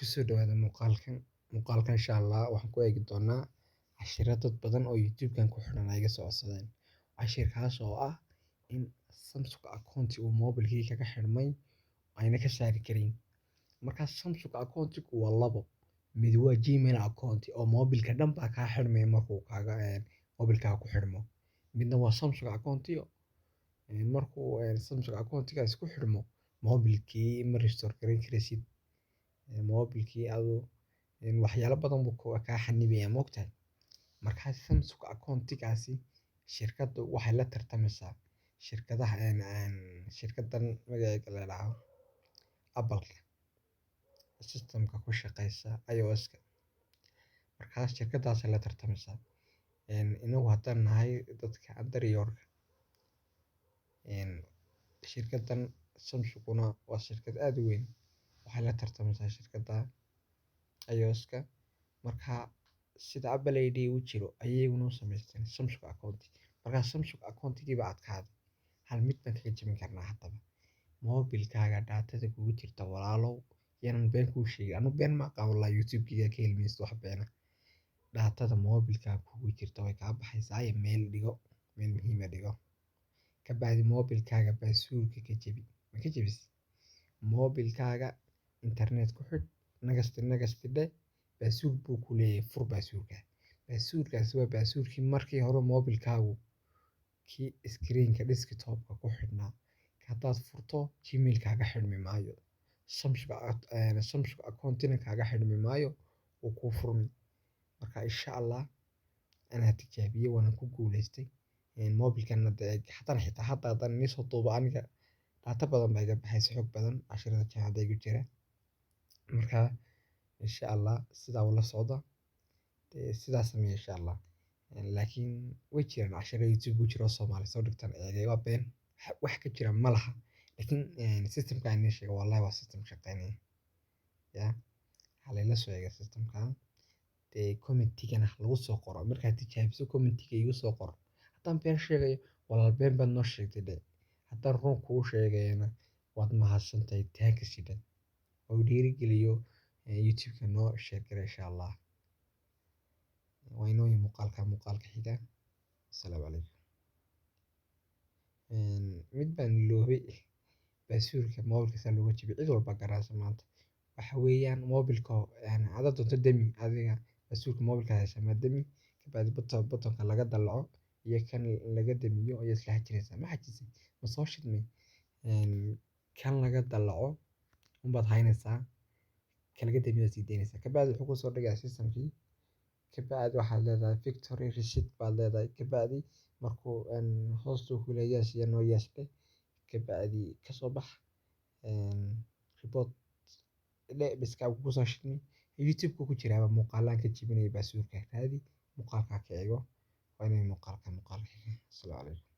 Kusoo dhawaada muuqaalkan insha Allah waxaan ku eegi doonaa cashiro dad badan oo YouTube-kan ku xidhan ay iga soo codsadeen. Cashirkaas oo ah in Samsung account uu mobilkii kaga xidhmay ayna ka saari karin. Markaa Samsung account-ku waa labo. Mid waa Gmail account oo mobilka dhan baa kaa xidhmay markuu mobilkaaga ku xidhmo. Midna waa Samsung account markuu Samsung account-gaas ku xidhmo mobilkii ma restore gareyn karaysid. Mobilkii waxyaalo badan buu kaa xanibaya moogtahay. Markaa Samsung account-gaasi shirkaddu waxay la tartamaysaa shirkaddan magaceeda la yiraahdo Apple system-ka ku shaqeysa iOS-ka. Markaa shirkaddaas ay la tartamaysaa. Inagu haddaan nahay dadka Android shirkaddan Samsung-kuna waa shirkad aad u weyn. Waxay la tartamaysaa shirkadda iOS-ka. Markaa sida Apple ID u jiro ayay iyaguna u samaysteen Samsung account. Markaa Samsung account-gii baa adkaaday. Hal mid baan kaga jebin karnaa haddaba. Mobilkaaga daatada kugu jirta walaalow yaanan been kuu sheegin. Anigu been ma aqaan wallahi YouTube-kiga ka heli maysid wax beena. Daatada mobilkaaga kugu jirta way kaa baxaysaa meel dhigo, meel muhiim ah dhigo. Ka bacdi mobilkaaga baasuurka ka jebi. Ma ka jebisay? Mobilkaaga internet ku xidh nagasti dheh baasuur buu ku leeyahay fur baasuurka. Baasuurkaasi waa baasuurkii markii hore mobilkaagu kii screen-ka desktop-ka ku xidhnaa. Haddaad furto Gmail-kaaga xidhmi maayo. Samsung account-na kaaga xidhmi maayo wuu kuu furmi. Markaa insha Allah anaa tijaabiyay waana ku guuleystay. Mobilkan xitaa haddaan idin soo duubo aniga data badan baa iga baxaysa xog badan cashirada jaamacadda igu jira. Markaa insha Allah sidaa ula socda sidaas sameeya insha Allah. Laakiin way jiraan cashiro YouTube ku jiro Soomaali soo dhigtaan eegay waa been wax ka jira ma laha. Laakiin system-ka aan sheego wallahi waa system shaqeynaya. Halayla soo eega system-ka. Comment-gana lagu soo qoro markaad tijaabiso comment-ga igu soo qoro. Haddaan been sheegayo walaal been baad noo sheegtay dheh. Haddaan run kuu sheegayna waad mahadsantahay thanks dheh. Oo dhiirigeliyo YouTube-ka noo share gareey insha Allah. Waa inoo muuqaalka xiga. Assalaamu calaykum. Mid baan iloobay baasuurka mobilka saa looga jebiyay cid walba garanaysa maanta. Waxa weeyaan mobilka hadaad doonto dami adiga baasuurka mobilka haysa ma dami. Ka bacdi button-ka laga dalaco iyo kan laga damiyo ayaa isla xajinaysa. Ma xajisay ma soo shidmay. Kan laga dalaco baad haynaysaa. Kan laga damiyo sii deynaysa. Ka bacdi wuxuu ku soo dhigay system-kii. Ka bacdi waxaad leedahay factory reset baad leedahay. Ka bacdi markuu hoostu ku leeyahay yes iyo no yes dheh. Ka bacdi ka soo bax report biska ku soo shidmay. YouTube-ku ku jira muuqaalaan ka jebinaya baasuurka. Raadi muuqaalka ka eego. Waa inay muuqaalka xiga. Assalaamu calaykum.